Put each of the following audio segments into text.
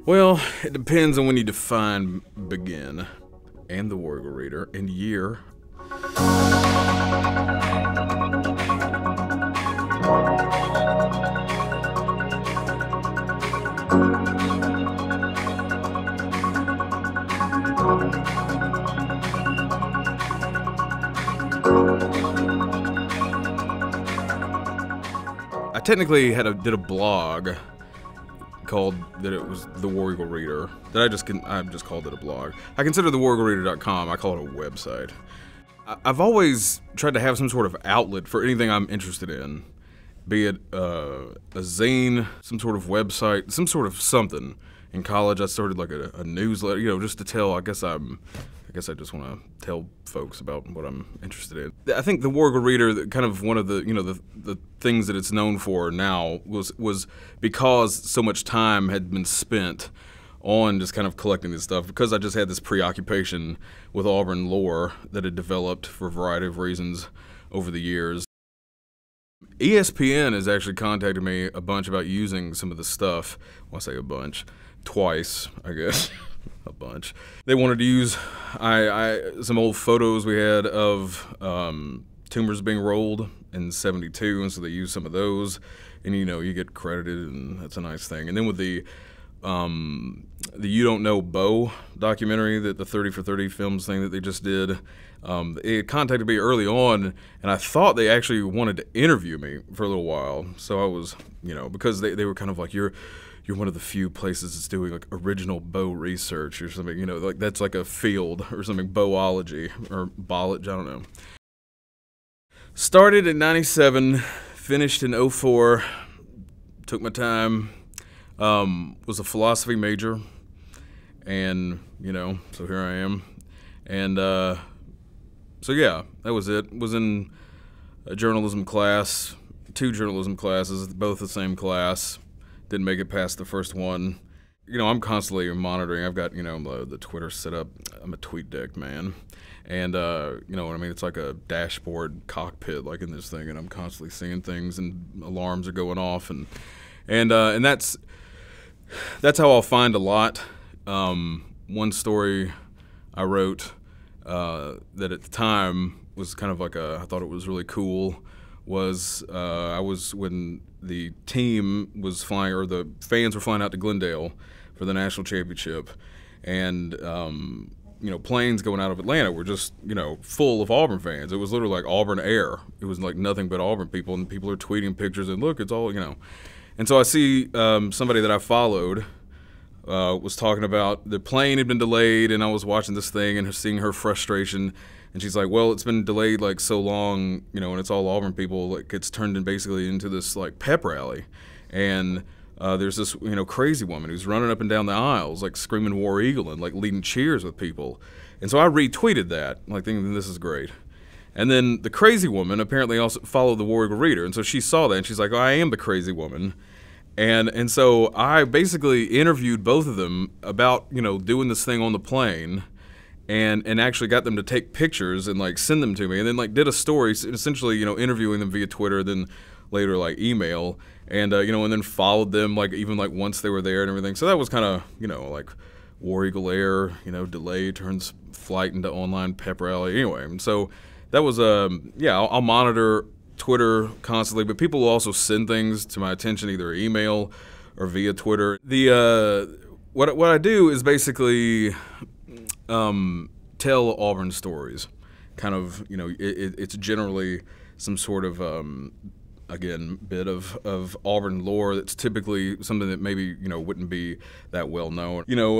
Well, it depends on when you define begin, and the War Eagle Reader, and year. I technically did a blog called that it was the War Eagle Reader. That I just called it a blog. I consider the WarEagleReader.com. I call it a website. I've always tried to have some sort of outlet for anything I'm interested in, be it a zine, some sort of website, some sort of something. In college, I started like a newsletter, you know, just to tell. I guess I just want to tell folks about what I'm interested in. I think the War Eagle Reader, kind of one of the, you know, the things that it's known for now was because so much time had been spent on just kind of collecting this stuff, because I just had this preoccupation with Auburn lore that had developed for a variety of reasons over the years. ESPN has actually contacted me a bunch about using some of the stuff. Well, I say a bunch, twice, I guess. A bunch. They wanted to use some old photos we had of tumors being rolled in '72, and so they used some of those, and you know, you get credited, and that's a nice thing. And then with the You Don't Know Bo documentary, that the 30 for 30 films thing that they just did, it contacted me early on, and I thought they actually wanted to interview me for a little while. So I was, you know, because they were kind of like, you're one of the few places that's doing like original bow research or something, you know, like that's like a field or something, bowology or biology, I don't know. Started in '97, finished in '04, took my time, was a philosophy major, and, you know, so here I am. And so yeah, that was it. Was in a journalism class, 2 journalism classes, both the same class. Didn't make it past the first one. You know, I'm constantly monitoring. I've got, you know, the Twitter set up. I'm a TweetDeck man. And, you know what I mean? It's like a dashboard cockpit, like in this thing, and I'm constantly seeing things, and alarms are going off, and that's how I'll find a lot. One story I wrote that at the time was kind of like I thought it was really cool, was when the team was flying, or the fans were flying out to Glendale for the national championship, and you know, planes going out of Atlanta were just, you know, full of Auburn fans. It was literally like Auburn air. It was like nothing but Auburn people, and people are tweeting pictures, and look, it's all, you know. And so I see somebody that I followed was talking about the plane had been delayed, and I was watching this thing and seeing her frustration. And she's like, well, it's been delayed like so long, you know, and it's all Auburn people, like it's turned in basically into this like pep rally. And there's this, you know, crazy woman who's running up and down the aisles, like screaming War Eagle and like leading cheers with people. And so I retweeted that, like thinking this is great. And then the crazy woman apparently also followed the War Eagle Reader. And so she saw that, and she's like, oh, I am the crazy woman. And so I basically interviewed both of them about, you know, doing this thing on the plane, and actually got them to take pictures and like send them to me, and then like did a story, essentially, you know, interviewing them via Twitter, then later like email, and you know, and then followed them like even like once they were there and everything. So that was kind of, you know, like War Eagle Air, you know, delay turns flight into online pep rally. Anyway, and so that was yeah, I'll monitor Twitter constantly, but people will also send things to my attention either email or via Twitter. The what I do is basically tell Auburn stories. Kind of, you know, it's generally some sort of again, bit of Auburn lore that's typically something that maybe, you know, wouldn't be that well known. You know,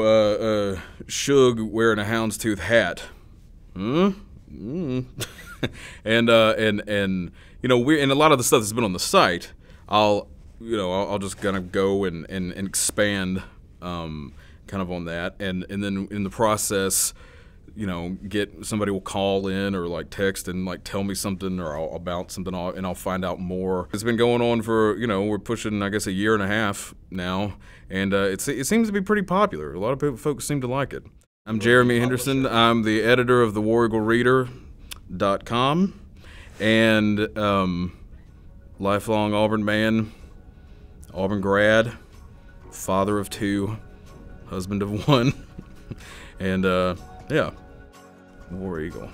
Suge wearing a houndstooth hat. And you know, and a lot of the stuff that's been on the site, I'll just kind of go and expand kind of on that, and then in the process, you know, somebody will call in or like text and like tell me something, or I'll bounce something off and I'll find out more. It's been going on for, you know, we're pushing, I guess, a year and a half now, and it seems to be pretty popular. A lot of folks seem to like it. I'm Jeremy Henderson. I'm the editor of the WarEagleReader.com, and lifelong Auburn man, Auburn grad, father of 2, husband of one, and yeah, War Eagle.